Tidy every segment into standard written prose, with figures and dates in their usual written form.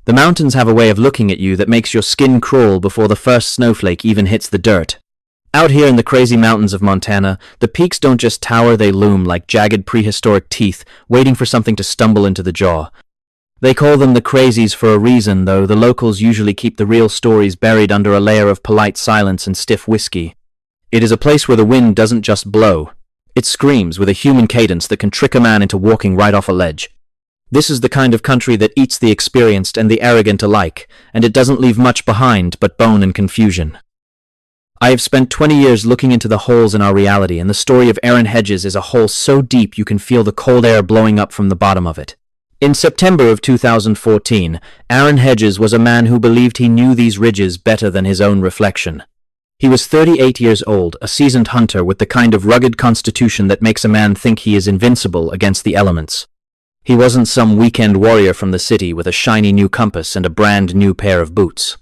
The mountains have a way of looking at you that makes your skin crawl before the first snowflake even hits the dirt. Out here in the crazy mountains of Montana, the peaks don't just tower, they loom like jagged prehistoric teeth, waiting for something to stumble into the jaw. They call them the crazies for a reason, though the locals usually keep the real stories buried under a layer of polite silence and stiff whiskey. It is a place where the wind doesn't just blow. It screams with a human cadence that can trick a man into walking right off a ledge. This is the kind of country that eats the experienced and the arrogant alike, and it doesn't leave much behind but bone and confusion. I have spent 20 years looking into the holes in our reality, and the story of Aaron Hedges is a hole so deep you can feel the cold air blowing up from the bottom of it. In September of 2014, Aaron Hedges was a man who believed he knew these ridges better than his own reflection. He was 38 years old, a seasoned hunter with the kind of rugged constitution that makes a man think he is invincible against the elements. He wasn't some weekend warrior from the city with a shiny new compass and a brand new pair of boots.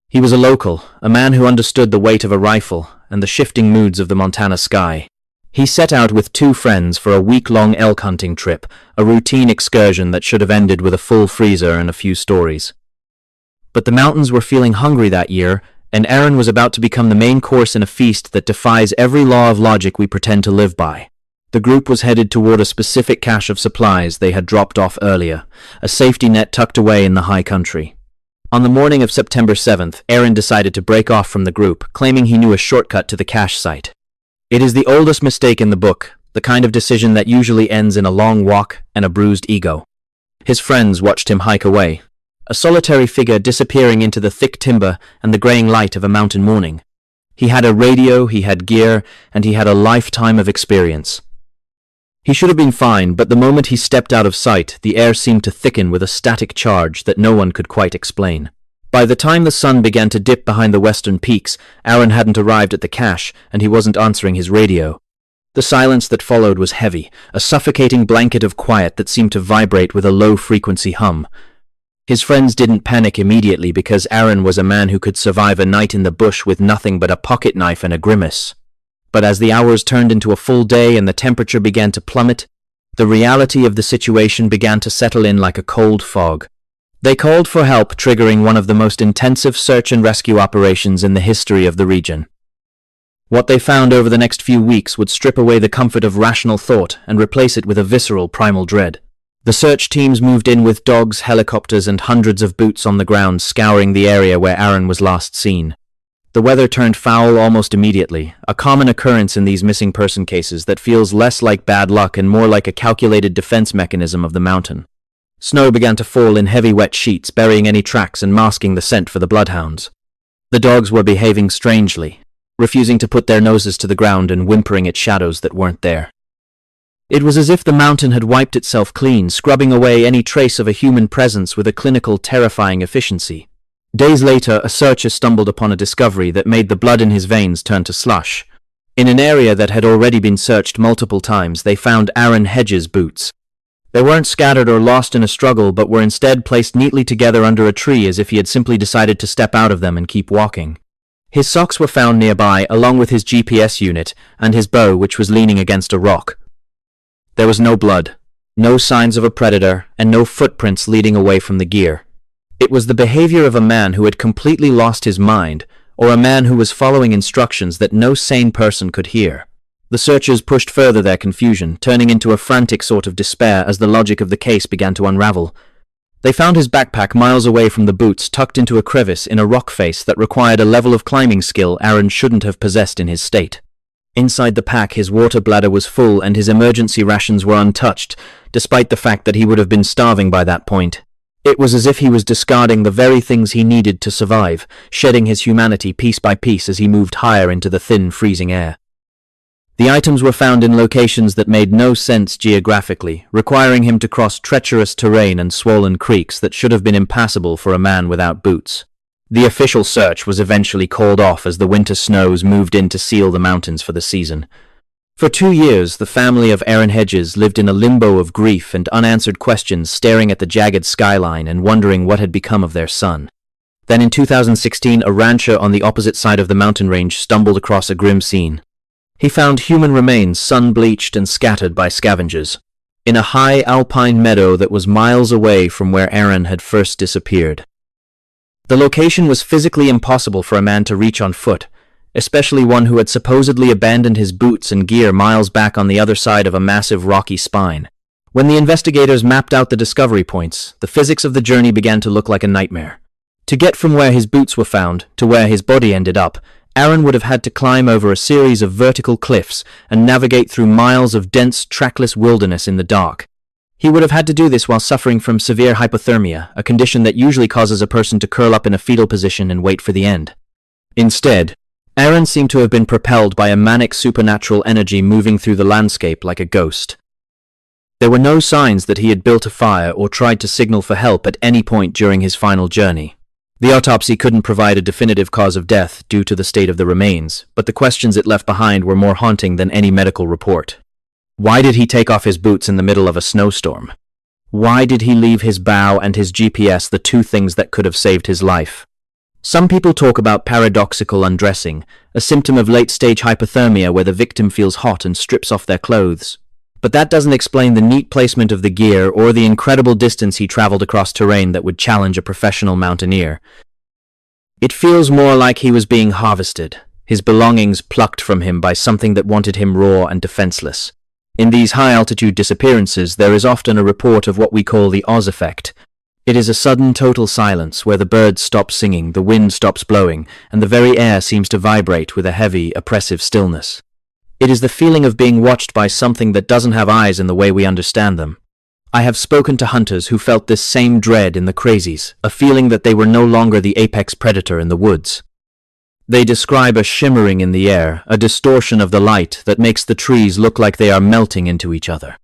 He was a local, a man who understood the weight of a rifle and the shifting moods of the Montana sky. He set out with 2 friends for a week-long elk hunting trip, a routine excursion that should have ended with a full freezer and a few stories. But the mountains were feeling hungry that year, and Aaron was about to become the main course in a feast that defies every law of logic we pretend to live by. The group was headed toward a specific cache of supplies they had dropped off earlier, a safety net tucked away in the high country. On the morning of September 7th, Aaron decided to break off from the group, claiming he knew a shortcut to the cache site. It is the oldest mistake in the book, the kind of decision that usually ends in a long walk and a bruised ego. His friends watched him hike away, a solitary figure disappearing into the thick timber and the graying light of a mountain morning. He had a radio, he had gear, and he had a lifetime of experience. He should have been fine, but the moment he stepped out of sight, the air seemed to thicken with a static charge that no one could quite explain. By the time the sun began to dip behind the western peaks, Aaron hadn't arrived at the cache, and he wasn't answering his radio. The silence that followed was heavy, a suffocating blanket of quiet that seemed to vibrate with a low-frequency hum. His friends didn't panic immediately because Aaron was a man who could survive a night in the bush with nothing but a pocket knife and a grimace. But as the hours turned into a full day and the temperature began to plummet, the reality of the situation began to settle in like a cold fog. They called for help, triggering one of the most intensive search and rescue operations in the history of the region. What they found over the next few weeks would strip away the comfort of rational thought and replace it with a visceral primal dread. The search teams moved in with dogs, helicopters, and hundreds of boots on the ground, scouring the area where Aaron was last seen. The weather turned foul almost immediately, a common occurrence in these missing person cases that feels less like bad luck and more like a calculated defense mechanism of the mountain. Snow began to fall in heavy wet sheets, burying any tracks and masking the scent for the bloodhounds. The dogs were behaving strangely, refusing to put their noses to the ground and whimpering at shadows that weren't there. It was as if the mountain had wiped itself clean, scrubbing away any trace of a human presence with a clinical, terrifying efficiency. Days later, a searcher stumbled upon a discovery that made the blood in his veins turn to slush. In an area that had already been searched multiple times, they found Aaron Hedges' boots. They weren't scattered or lost in a struggle, but were instead placed neatly together under a tree as if he had simply decided to step out of them and keep walking. His socks were found nearby, along with his GPS unit and his bow, which was leaning against a rock. There was no blood, no signs of a predator, and no footprints leading away from the gear. It was the behavior of a man who had completely lost his mind, or a man who was following instructions that no sane person could hear. The searchers pushed further their confusion, turning into a frantic sort of despair as the logic of the case began to unravel. They found his backpack miles away from the boots, tucked into a crevice in a rock face that required a level of climbing skill Aaron shouldn't have possessed in his state. Inside the pack, his water bladder was full and his emergency rations were untouched, despite the fact that he would have been starving by that point. It was as if he was discarding the very things he needed to survive, shedding his humanity piece by piece as he moved higher into the thin, freezing air. The items were found in locations that made no sense geographically, requiring him to cross treacherous terrain and swollen creeks that should have been impassable for a man without boots. The official search was eventually called off as the winter snows moved in to seal the mountains for the season. For 2 years, the family of Aaron Hedges lived in a limbo of grief and unanswered questions, staring at the jagged skyline and wondering what had become of their son. Then in 2016, a rancher on the opposite side of the mountain range stumbled across a grim scene. He found human remains sun-bleached and scattered by scavengers, in a high alpine meadow that was miles away from where Aaron had first disappeared. The location was physically impossible for a man to reach on foot, especially one who had supposedly abandoned his boots and gear miles back on the other side of a massive rocky spine. When the investigators mapped out the discovery points, the physics of the journey began to look like a nightmare. To get from where his boots were found to where his body ended up, Aaron would have had to climb over a series of vertical cliffs and navigate through miles of dense, trackless wilderness in the dark. He would have had to do this while suffering from severe hypothermia, a condition that usually causes a person to curl up in a fetal position and wait for the end. Instead, Aaron seemed to have been propelled by a manic supernatural energy moving through the landscape like a ghost. There were no signs that he had built a fire or tried to signal for help at any point during his final journey. The autopsy couldn't provide a definitive cause of death due to the state of the remains, but the questions it left behind were more haunting than any medical report. Why did he take off his boots in the middle of a snowstorm? Why did he leave his bow and his GPS, the two things that could have saved his life? Some people talk about paradoxical undressing, a symptom of late-stage hypothermia where the victim feels hot and strips off their clothes. But that doesn't explain the neat placement of the gear or the incredible distance he traveled across terrain that would challenge a professional mountaineer. It feels more like he was being harvested, his belongings plucked from him by something that wanted him raw and defenseless. In these high-altitude disappearances, there is often a report of what we call the Oz effect. It is a sudden total silence where the birds stop singing, the wind stops blowing, and the very air seems to vibrate with a heavy, oppressive stillness. It is the feeling of being watched by something that doesn't have eyes in the way we understand them. I have spoken to hunters who felt this same dread in the crazies, a feeling that they were no longer the apex predator in the woods. They describe a shimmering in the air, a distortion of the light that makes the trees look like they are melting into each other.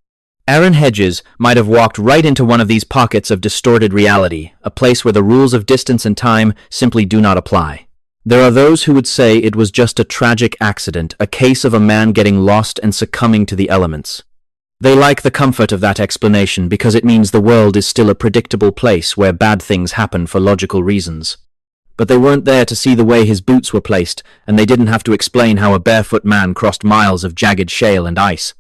Aaron Hedges might have walked right into one of these pockets of distorted reality, a place where the rules of distance and time simply do not apply. There are those who would say it was just a tragic accident, a case of a man getting lost and succumbing to the elements. They like the comfort of that explanation because it means the world is still a predictable place where bad things happen for logical reasons. But they weren't there to see the way his boots were placed, and they didn't have to explain how a barefoot man crossed miles of jagged shale and ice.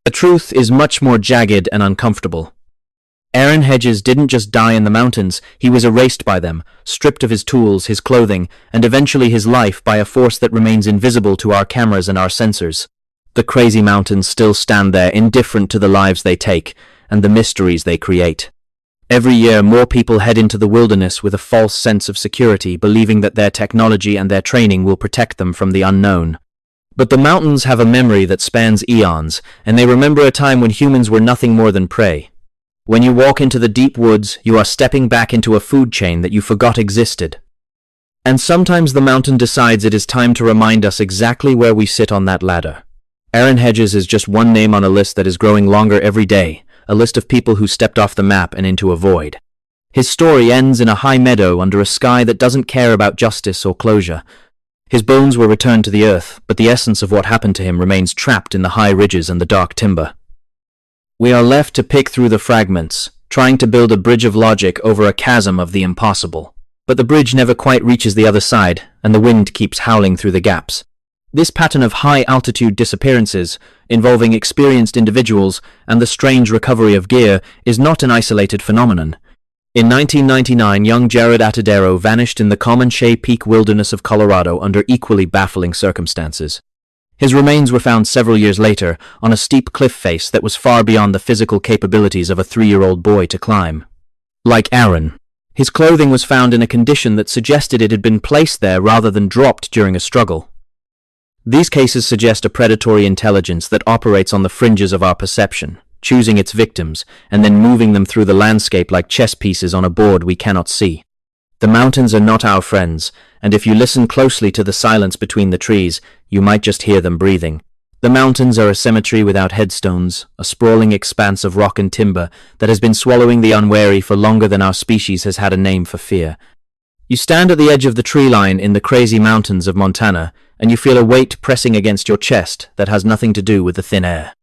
The truth is much more jagged and uncomfortable. Aaron Hedges didn't just die in the mountains, he was erased by them, stripped of his tools, his clothing, and eventually his life by a force that remains invisible to our cameras and our sensors. The crazy mountains still stand there, indifferent to the lives they take, and the mysteries they create. Every year, more people head into the wilderness with a false sense of security, believing that their technology and their training will protect them from the unknown. But the mountains have a memory that spans eons, and they remember a time when humans were nothing more than prey. When you walk into the deep woods, you are stepping back into a food chain that you forgot existed. And sometimes the mountain decides it is time to remind us exactly where we sit on that ladder. Aaron Hedges is just one name on a list that is growing longer every day, a list of people who stepped off the map and into a void. His story ends in a high meadow under a sky that doesn't care about justice or closure. His bones were returned to the earth, but the essence of what happened to him remains trapped in the high ridges and the dark timber. We are left to pick through the fragments, trying to build a bridge of logic over a chasm of the impossible. But the bridge never quite reaches the other side, and the wind keeps howling through the gaps. This pattern of high-altitude disappearances, involving experienced individuals and the strange recovery of gear, is not an isolated phenomenon. In 1999, young Jared Atadero vanished in the Comanche Peak wilderness of Colorado under equally baffling circumstances. His remains were found several years later on a steep cliff face that was far beyond the physical capabilities of a 3-year-old boy to climb. Like Aaron, his clothing was found in a condition that suggested it had been placed there rather than dropped during a struggle. These cases suggest a predatory intelligence that operates on the fringes of our perception, choosing its victims and then moving them through the landscape like chess pieces on a board we cannot see. The mountains are not our friends, and if you listen closely to the silence between the trees, you might just hear them breathing. The mountains are a cemetery without headstones, a sprawling expanse of rock and timber that has been swallowing the unwary for longer than our species has had a name for fear. You stand at the edge of the tree line in the crazy mountains of Montana, and you feel a weight pressing against your chest that has nothing to do with the thin air.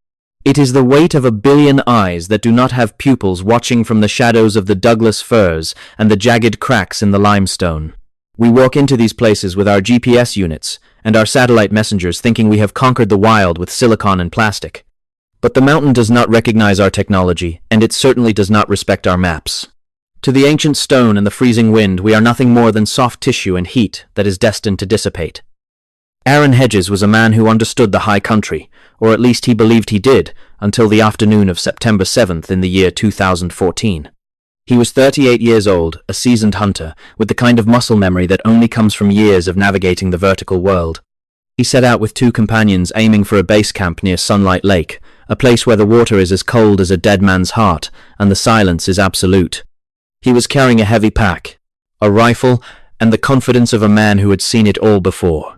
It is the weight of a billion eyes that do not have pupils watching from the shadows of the Douglas firs and the jagged cracks in the limestone. We walk into these places with our GPS units and our satellite messengers thinking we have conquered the wild with silicon and plastic. But the mountain does not recognize our technology, and it certainly does not respect our maps. To the ancient stone and the freezing wind, we are nothing more than soft tissue and heat that is destined to dissipate. Aaron Hedges was a man who understood the high country, or at least he believed he did, until the afternoon of September 7th in the year 2014. He was 38 years old, a seasoned hunter, with the kind of muscle memory that only comes from years of navigating the vertical world. He set out with two companions aiming for a base camp near Sunlight Lake, a place where the water is as cold as a dead man's heart, and the silence is absolute. He was carrying a heavy pack, a rifle, and the confidence of a man who had seen it all before.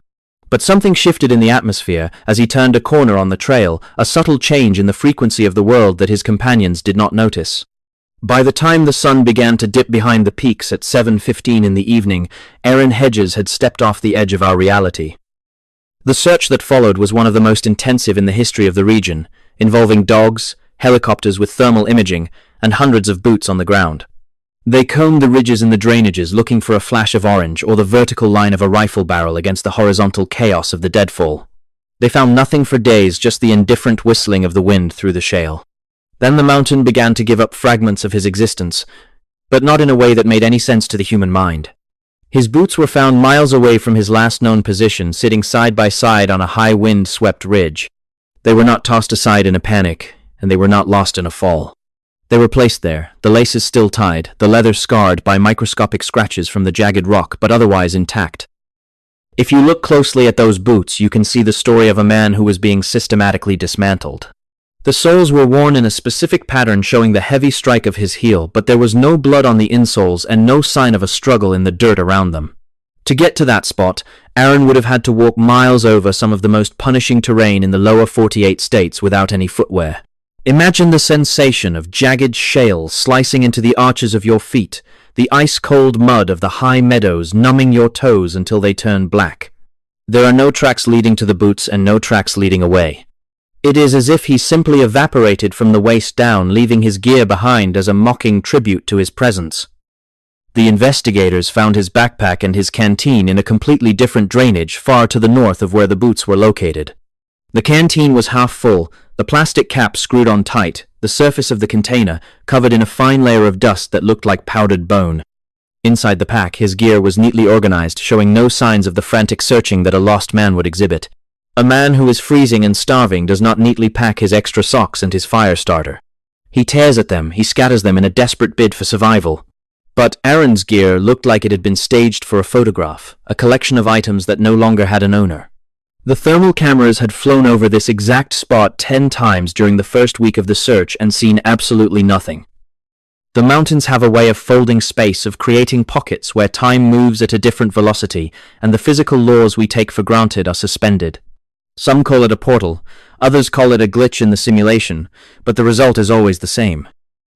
But something shifted in the atmosphere as he turned a corner on the trail, a subtle change in the frequency of the world that his companions did not notice. By the time the sun began to dip behind the peaks at 7:15 in the evening, Aaron Hedges had stepped off the edge of our reality. The search that followed was one of the most intensive in the history of the region, involving dogs, helicopters with thermal imaging, and hundreds of boots on the ground. They combed the ridges and the drainages looking for a flash of orange or the vertical line of a rifle barrel against the horizontal chaos of the deadfall. They found nothing for days, just the indifferent whistling of the wind through the shale. Then the mountain began to give up fragments of his existence, but not in a way that made any sense to the human mind. His boots were found miles away from his last known position, sitting side by side on a high wind-swept ridge. They were not tossed aside in a panic, and they were not lost in a fall. They were placed there, the laces still tied, the leather scarred by microscopic scratches from the jagged rock, but otherwise intact. If you look closely at those boots, you can see the story of a man who was being systematically dismantled. The soles were worn in a specific pattern showing the heavy strike of his heel, but there was no blood on the insoles and no sign of a struggle in the dirt around them. To get to that spot, Aaron would have had to walk miles over some of the most punishing terrain in the lower 48 states without any footwear. Imagine the sensation of jagged shale slicing into the arches of your feet, the ice-cold mud of the high meadows numbing your toes until they turn black. There are no tracks leading to the boots and no tracks leading away. It is as if he simply evaporated from the waist down, leaving his gear behind as a mocking tribute to his presence. The investigators found his backpack and his canteen in a completely different drainage far to the north of where the boots were located. The canteen was half full, the plastic cap screwed on tight, the surface of the container covered in a fine layer of dust that looked like powdered bone. Inside the pack, his gear was neatly organized, showing no signs of the frantic searching that a lost man would exhibit. A man who is freezing and starving does not neatly pack his extra socks and his fire starter. He tears at them, he scatters them in a desperate bid for survival. But Aaron's gear looked like it had been staged for a photograph, a collection of items that no longer had an owner. The thermal cameras had flown over this exact spot 10 times during the first week of the search and seen absolutely nothing. The mountains have a way of folding space, of creating pockets where time moves at a different velocity, and the physical laws we take for granted are suspended. Some call it a portal, others call it a glitch in the simulation, but the result is always the same.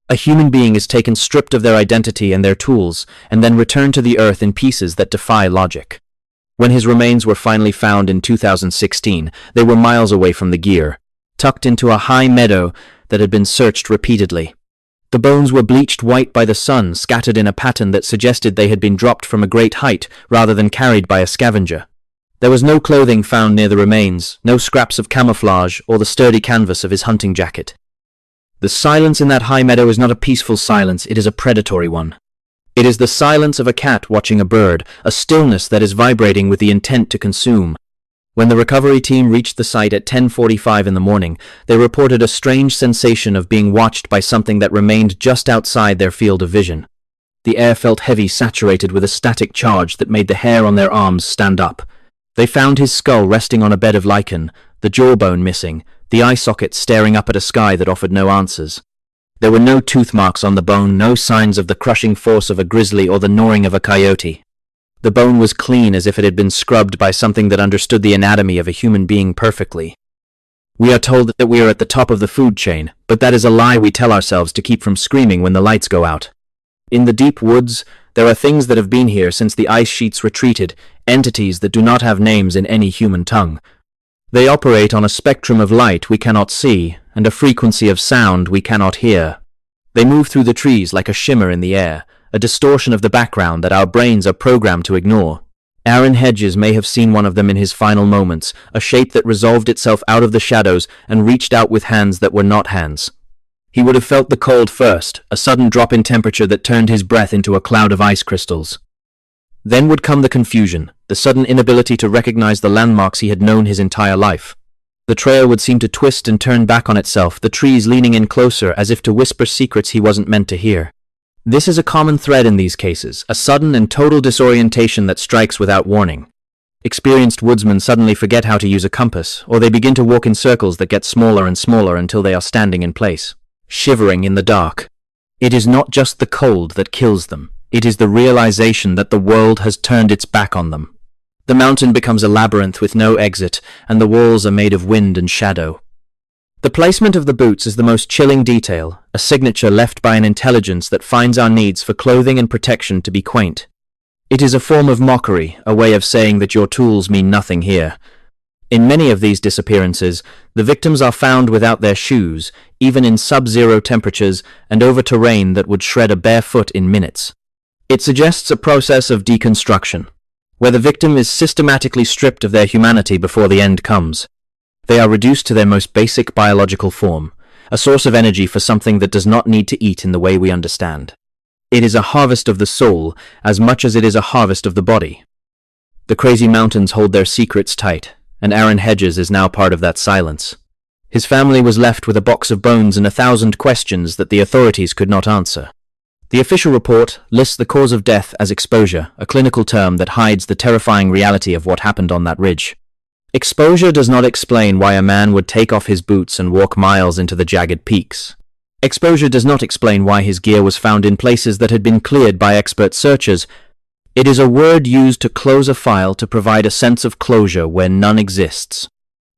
A human being is taken stripped of their identity and their tools, and then returned to the earth in pieces that defy logic. When his remains were finally found in 2016, they were miles away from the gear, tucked into a high meadow that had been searched repeatedly. The bones were bleached white by the sun, scattered in a pattern that suggested they had been dropped from a great height rather than carried by a scavenger. There was no clothing found near the remains, no scraps of camouflage or the sturdy canvas of his hunting jacket. The silence in that high meadow is not a peaceful silence, it is a predatory one. It is the silence of a cat watching a bird, a stillness that is vibrating with the intent to consume. When the recovery team reached the site at 10:45 in the morning, they reported a strange sensation of being watched by something that remained just outside their field of vision. The air felt heavy, saturated with a static charge that made the hair on their arms stand up. They found his skull resting on a bed of lichen, the jawbone missing, the eye socket staring up at a sky that offered no answers. There were no tooth marks on the bone, no signs of the crushing force of a grizzly or the gnawing of a coyote. The bone was clean, as if it had been scrubbed by something that understood the anatomy of a human being perfectly. We are told that we are at the top of the food chain, but that is a lie we tell ourselves to keep from screaming when the lights go out. In the deep woods, there are things that have been here since the ice sheets retreated, entities that do not have names in any human tongue. They operate on a spectrum of light we cannot see, and a frequency of sound we cannot hear. They move through the trees like a shimmer in the air, a distortion of the background that our brains are programmed to ignore. Aaron Hedges may have seen one of them in his final moments, a shape that resolved itself out of the shadows and reached out with hands that were not hands. He would have felt the cold first, a sudden drop in temperature that turned his breath into a cloud of ice crystals. Then would come the confusion, the sudden inability to recognize the landmarks he had known his entire life. The trail would seem to twist and turn back on itself, the trees leaning in closer as if to whisper secrets he wasn't meant to hear. This is a common thread in these cases, a sudden and total disorientation that strikes without warning. Experienced woodsmen suddenly forget how to use a compass, or they begin to walk in circles that get smaller and smaller until they are standing in place, shivering in the dark. It is not just the cold that kills them, it is the realization that the world has turned its back on them. The mountain becomes a labyrinth with no exit, and the walls are made of wind and shadow. The placement of the boots is the most chilling detail, a signature left by an intelligence that finds our needs for clothing and protection to be quaint. It is a form of mockery, a way of saying that your tools mean nothing here. In many of these disappearances, the victims are found without their shoes, even in sub-zero temperatures and over terrain that would shred a bare foot in minutes. It suggests a process of deconstruction, where the victim is systematically stripped of their humanity before the end comes. They are reduced to their most basic biological form, a source of energy for something that does not need to eat in the way we understand. It is a harvest of the soul as much as it is a harvest of the body. The crazy mountains hold their secrets tight, and Aaron Hedges is now part of that silence. His family was left with a box of bones and 1,000 questions that the authorities could not answer. The official report lists the cause of death as exposure, a clinical term that hides the terrifying reality of what happened on that ridge. Exposure does not explain why a man would take off his boots and walk miles into the jagged peaks. Exposure does not explain why his gear was found in places that had been cleared by expert searchers. It is a word used to close a file to provide a sense of closure where none exists.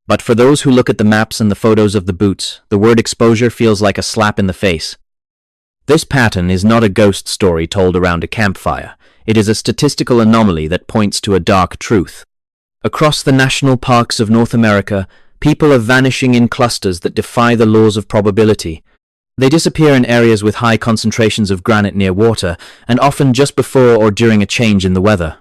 But for those who look at the maps and the photos of the boots, the word exposure feels like a slap in the face. This pattern is not a ghost story told around a campfire. It is a statistical anomaly that points to a dark truth. Across the national parks of North America, people are vanishing in clusters that defy the laws of probability. They disappear in areas with high concentrations of granite near water, and often just before or during a change in the weather.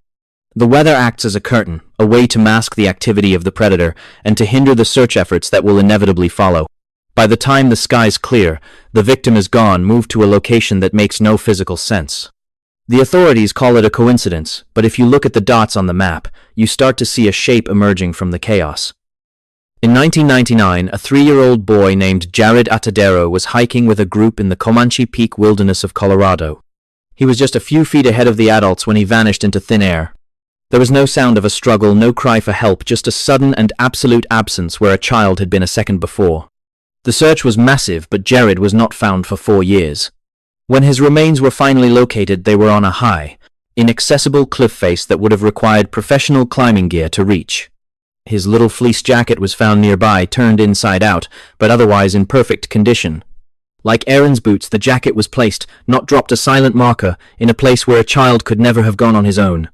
The weather acts as a curtain, a way to mask the activity of the predator and to hinder the search efforts that will inevitably follow. By the time the skies clear, the victim is gone, moved to a location that makes no physical sense. The authorities call it a coincidence, but if you look at the dots on the map, you start to see a shape emerging from the chaos. In 1999, a 3-year-old boy named Jared Atadero was hiking with a group in the Comanche Peak wilderness of Colorado. He was just a few feet ahead of the adults when he vanished into thin air. There was no sound of a struggle, no cry for help, just a sudden and absolute absence where a child had been a second before. The search was massive, but Jared was not found for 4 years. When his remains were finally located, they were on a high, inaccessible cliff face that would have required professional climbing gear to reach. His little fleece jacket was found nearby, turned inside out, but otherwise in perfect condition. Like Aaron's boots, the jacket was placed, not dropped, a silent marker, in a place where a child could never have gone on his own.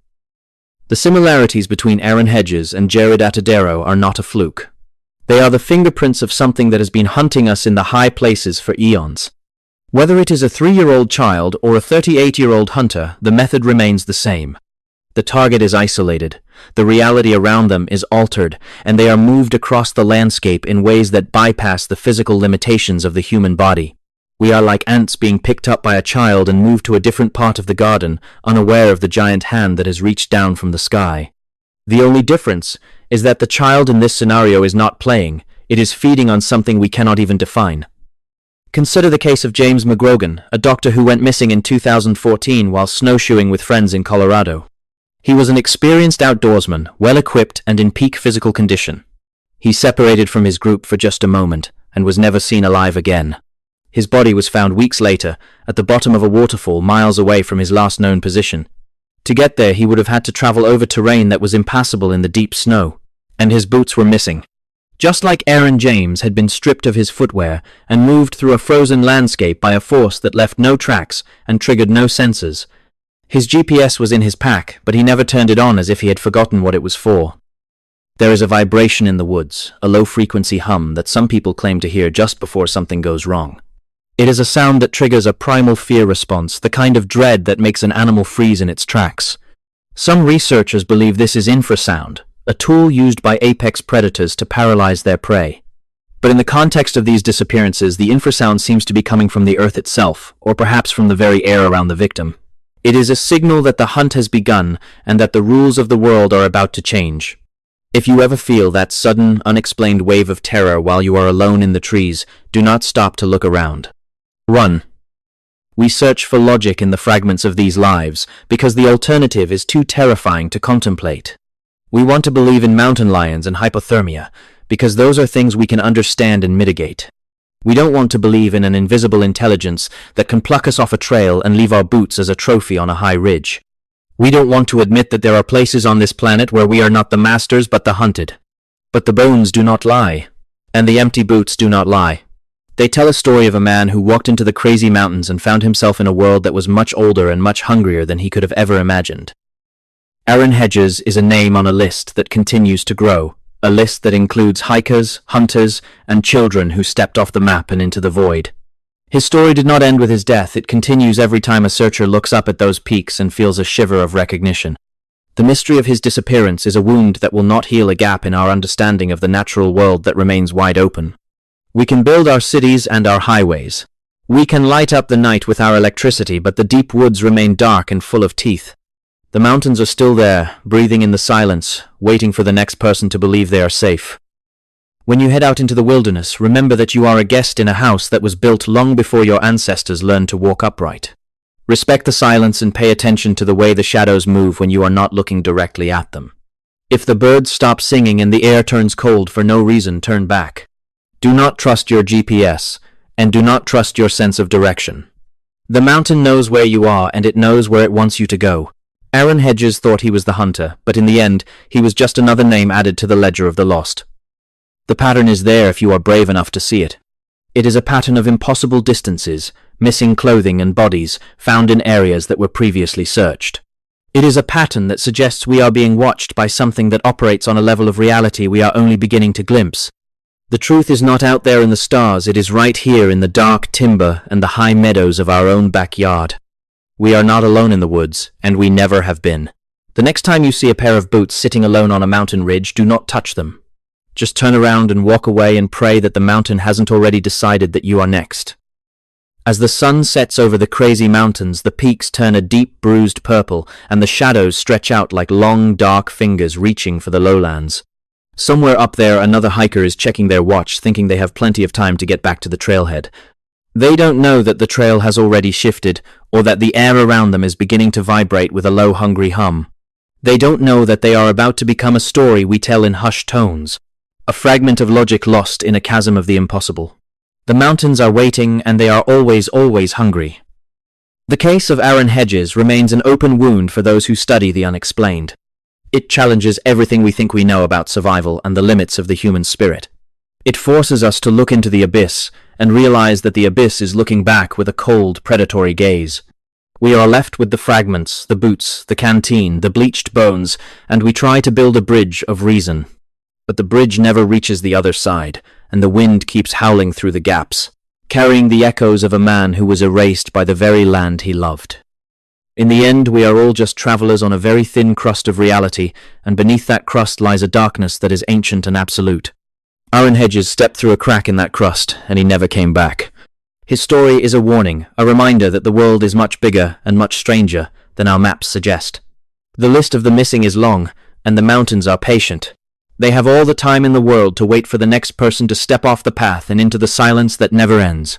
The similarities between Aaron Hedges and Jared Atadero are not a fluke. They are the fingerprints of something that has been hunting us in the high places for eons. Whether it is a 3-year-old child or a 38-year-old hunter, the method remains the same. The target is isolated, the reality around them is altered, and they are moved across the landscape in ways that bypass the physical limitations of the human body. We are like ants being picked up by a child and moved to a different part of the garden, unaware of the giant hand that has reached down from the sky. The only difference is that the child in this scenario is not playing, it is feeding on something we cannot even define. Consider the case of James McGrogan, a doctor who went missing in 2014 while snowshoeing with friends in Colorado. He was an experienced outdoorsman, well-equipped and in peak physical condition. He separated from his group for just a moment and was never seen alive again. His body was found weeks later, at the bottom of a waterfall miles away from his last known position. To get there, he would have had to travel over terrain that was impassable in the deep snow, and his boots were missing. Just like Aaron James had been stripped of his footwear and moved through a frozen landscape by a force that left no tracks and triggered no sensors. His GPS was in his pack, but he never turned it on as if he had forgotten what it was for. There is a vibration in the woods, a low-frequency hum that some people claim to hear just before something goes wrong. It is a sound that triggers a primal fear response, the kind of dread that makes an animal freeze in its tracks. Some researchers believe this is infrasound, a tool used by apex predators to paralyze their prey. But in the context of these disappearances, the infrasound seems to be coming from the earth itself, or perhaps from the very air around the victim. It is a signal that the hunt has begun and that the rules of the world are about to change. If you ever feel that sudden, unexplained wave of terror while you are alone in the trees, do not stop to look around. Run. We search for logic in the fragments of these lives because the alternative is too terrifying to contemplate. We want to believe in mountain lions and hypothermia because those are things we can understand and mitigate. We don't want to believe in an invisible intelligence that can pluck us off a trail and leave our boots as a trophy on a high ridge. We don't want to admit that there are places on this planet where we are not the masters but the hunted. But the bones do not lie, and the empty boots do not lie. They tell a story of a man who walked into the crazy mountains and found himself in a world that was much older and much hungrier than he could have ever imagined. Aaron Hedges is a name on a list that continues to grow, a list that includes hikers, hunters, and children who stepped off the map and into the void. His story did not end with his death. It continues every time a searcher looks up at those peaks and feels a shiver of recognition. The mystery of his disappearance is a wound that will not heal a gap in our understanding of the natural world that remains wide open. We can build our cities and our highways. We can light up the night with our electricity, but the deep woods remain dark and full of teeth. The mountains are still there, breathing in the silence, waiting for the next person to believe they are safe. When you head out into the wilderness, remember that you are a guest in a house that was built long before your ancestors learned to walk upright. Respect the silence and pay attention to the way the shadows move when you are not looking directly at them. If the birds stop singing and the air turns cold for no reason, turn back. Do not trust your GPS, and do not trust your sense of direction. The mountain knows where you are, and it knows where it wants you to go. Aaron Hedges thought he was the hunter, but in the end, he was just another name added to the ledger of the lost. The pattern is there if you are brave enough to see it. It is a pattern of impossible distances, missing clothing and bodies found in areas that were previously searched. It is a pattern that suggests we are being watched by something that operates on a level of reality we are only beginning to glimpse. The truth is not out there in the stars, it is right here in the dark timber and the high meadows of our own backyard. We are not alone in the woods, and we never have been. The next time you see a pair of boots sitting alone on a mountain ridge, do not touch them. Just turn around and walk away and pray that the mountain hasn't already decided that you are next. As the sun sets over the crazy mountains, the peaks turn a deep bruised purple, and the shadows stretch out like long, dark fingers reaching for the lowlands. Somewhere up there, another hiker is checking their watch, thinking they have plenty of time to get back to the trailhead. They don't know that the trail has already shifted, or that the air around them is beginning to vibrate with a low, hungry hum. They don't know that they are about to become a story we tell in hushed tones, a fragment of logic lost in a chasm of the impossible. The mountains are waiting, and they are always, always hungry. The case of Aaron Hedges remains an open wound for those who study the unexplained. It challenges everything we think we know about survival and the limits of the human spirit. It forces us to look into the abyss and realize that the abyss is looking back with a cold, predatory gaze. We are left with the fragments, the boots, the canteen, the bleached bones, and we try to build a bridge of reason. But the bridge never reaches the other side, and the wind keeps howling through the gaps, carrying the echoes of a man who was erased by the very land he loved. In the end, we are all just travelers on a very thin crust of reality, and beneath that crust lies a darkness that is ancient and absolute. Aaron Hedges stepped through a crack in that crust, and he never came back. His story is a warning, a reminder that the world is much bigger and much stranger than our maps suggest. The list of the missing is long, and the mountains are patient. They have all the time in the world to wait for the next person to step off the path and into the silence that never ends.